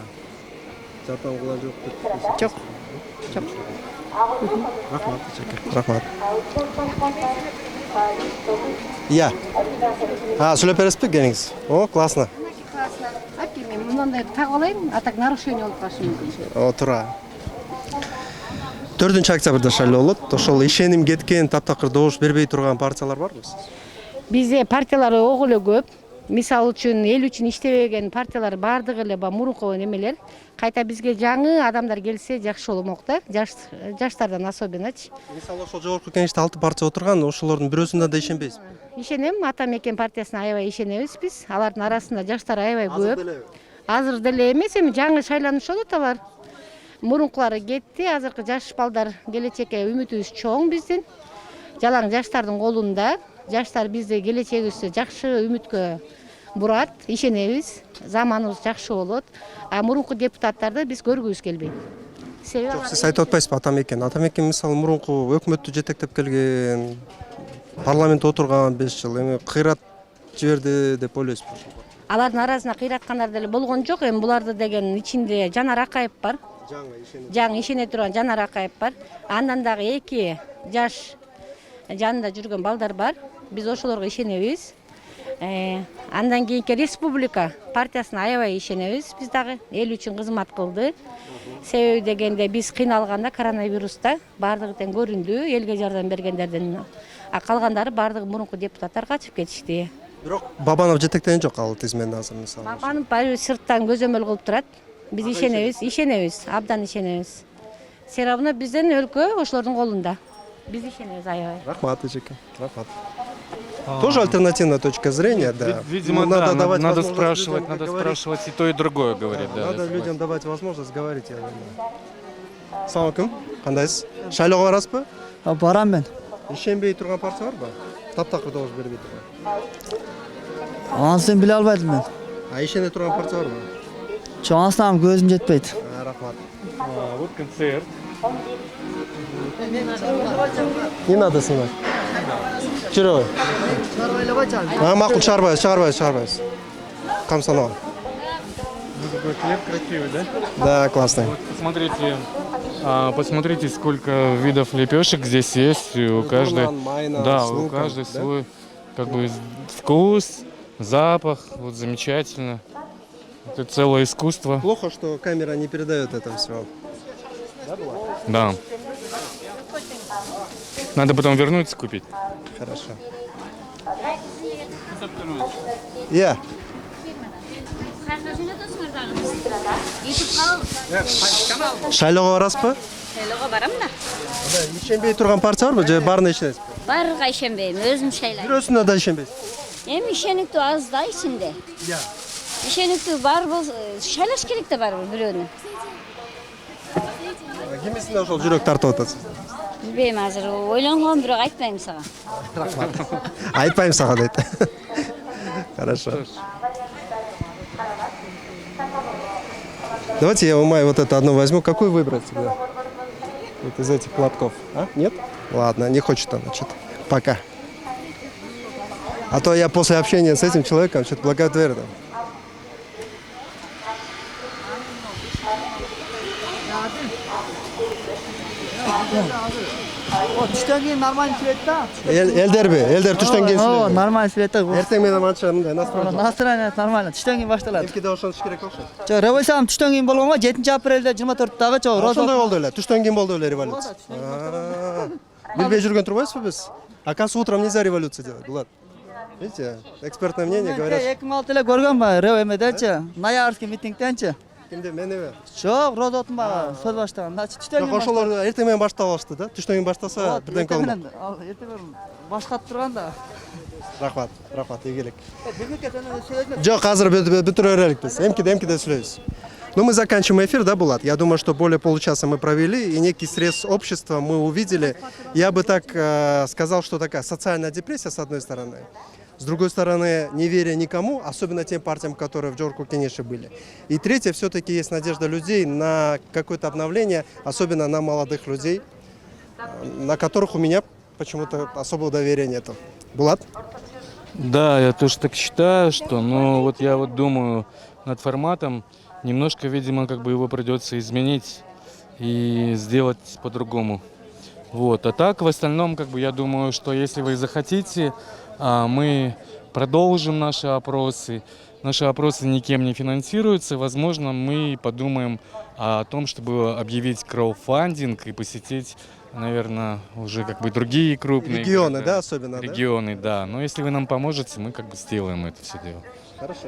жардам кылган жок деп. Жок. Жок. Рахмат, жаке. Рахмат. Я. Сүйлөп бересизби кеңиңиз? О, классно. Мен мындай тагып алайын, а так нарушение болуп калышы мүмкүн. Отура. 4 октябрда шайлоо болот. Ошол ишеним кеткен, таптакыр добуш бербей турган партиялар барбы? Бизде партиялар ого эле көп. Мисалы үчүн эл үчүн иштебеген партиялар бардыгы эле мурунку немелер. Кайта бизге жаңы адамдар келсе жакшы болмок да. Жаштардан особенноч. Мисалы ошол жогорку кеңеште 6 партия отурган, ошолордун бирөөсүнө да ишенбейсизби? Ишенем, ата мекен партиясына аябай ишенебиз биз. Алардын арасында жаштар аябай көп. Азыр деле эмес, эми жаңы шайланып болот алар. Мурункулары кетти, азыркы жаш балдар келечекке үмүтүбүз чоң биздин. Жалаң жаштардын колунда. Жаштар бизди келечегибизди жакшы үмүткө бурат, ишенебиз. Заманыбыз жакшы болот. А мурунку депутаттарды биз көргүбүз келбейт. Жок, сиз айтып атпайсызбы ата мекен? Ата мекен мисалы мурунку өкмөттү жетектеп келген, парламентте отурган 5 жыл, эми кыйрат жиберди деп ойлойсузбу? Алардын арасында кыйраткандар деле болгон жок. Эми буларды деген ичинде Жанар Акаев бар. Жаңы ишене турган Жанар Акаев бар. Андан дагы 2 жаш жанында жүргөн балдар бар. Биз ошолорго ишенебиз. Андан кийинки республика партиясына аябай ишенебиз. Биз дагы эл үчүн кызмат кылды. Себеби дегенде биз кыйналганда коронавируста бардыгы тең көрүндү, элге жардам бергендерден. А калгандары бардыгы мурунку депутаттар качып кетишти. Бирок Бабанов жетектеген жок ал тизмени азыр мисалы. Бабанов баары сырттан көзөмөл кылып турат. Биз ишенебиз, абдан ишенебиз. Все равно биздин өлкө ошолордун колунда. Биз ишенебиз аябай. Рахмат, жаке. Рахмат. Тоже альтернативная точка зрения, да. Видимо, да, надо спрашивать и то, и другое, говорит. Да, надо людям давать возможность говорить, я думаю. Салам алейкум, кандайсыз? Шайлоого барасызбы? Барам мен. Ишенбей турган партия барбы? Таптакыр добуш бербей турган. Анысын биле албайдым мен. А ишене турган партия барбы? Чоңасынан көзүм жетпейт. Рахмат. Вот концерт. Не надо снимать. Чирой. Макул, чарбайсыз. Комсомол. Такой хлеб красивый, да? Да, классный. Вот посмотрите, сколько видов лепешек здесь есть. У каждой, да, у каждой свой как бы вкус, запах. Вот замечательно. Это целое искусство. Плохо, что камера не передает это все. Да. Надо потом вернуться купить. Хорошо. Я. Шайлоого барасызбы? Шайлоого барам да. Ишенбей турган партия барбы же баарына ишенесизби? Барга ишенбейм, өзүм шайлайм. Бирөөсүнө да ишенбейсиз. Эми ишениктүү аз да ичинде. Ишениктүү бар болсо шайлаш керек да барбы бирөөнү. Кимисине ошол жүрөк тартып атасыз? Билбейм азыр, ойлонгон бирок айтпайм сага. Рахмат. Айтпайм сага дейт. Хорошо. Давайте я у Майи вот это одно возьму. Какую выбрать тогда? Вот из этих платков. А? Нет? Ладно, не хочет она что-то. Пока. А то я после общения с этим человеком что-то благодарен. Түштөн кийин нормально сүйлөйт да. Элдер түштөн кийин Ооба, сүйлөйт. нормально сүйлөйт да. Эртең менен анча мындай настроен. Настроение нормально. Түштөн кийин башталат. Эмкиде ошонуш керек окшойт. Жок, революциям түштөн кийин болгонго 7-апрелде 24-дагы чогуу Ошондой болду эле. Түштөн кийин болду эле революция. Билбей жүргөн турбайсызбы биз? Оказывается, утром нельзя революция делать, Булат. Видите, экспертное мнение говорят. 2006 эле көргөнбү, рев эмедечи, ноябрьский митингденчи. Кимде, менеби? Жок, Роза Отунбаева сөз баштаган. Түштөн Жок, ошолор эртең менен баштап алышты да. Түштөн кийин баштаса бирденке болмок. Эртең менен башкат турган да. Рахмат, игилик. Бүгүнкү сөйлөдүм. Жок, азыр бүтүрө берелик биз. Эмкиде сүйлөйбүз. Ну, мы заканчиваем эфир, да, Булат? Я думаю, что более получаса мы провели, и некий срез общества мы увидели. Я бы так сказал, что такая социальная депрессия, с одной стороны. С другой стороны, неверие никому, особенно тем партиям, которые в Джорку Кенеше были. И третье, все-таки есть надежда людей на какое-то обновление, особенно на молодых людей, на которых у меня почему-то особого доверия нету. Булат? Да, я тоже так считаю, что, ну, вот я вот думаю над форматом, немножко, видимо, как бы его придется изменить и сделать по-другому. Вот. А так, в остальном, как бы, я думаю, что если вы захотите, мы продолжим наши опросы. Наши опросы никем не финансируются. Возможно, мы подумаем о том, чтобы объявить краудфандинг и посетить, наверное, уже как бы другие крупные Регионы, города. да, особенно? Регионы, да. Но если вы нам поможете, мы как бы сделаем это все дело. Хорошо.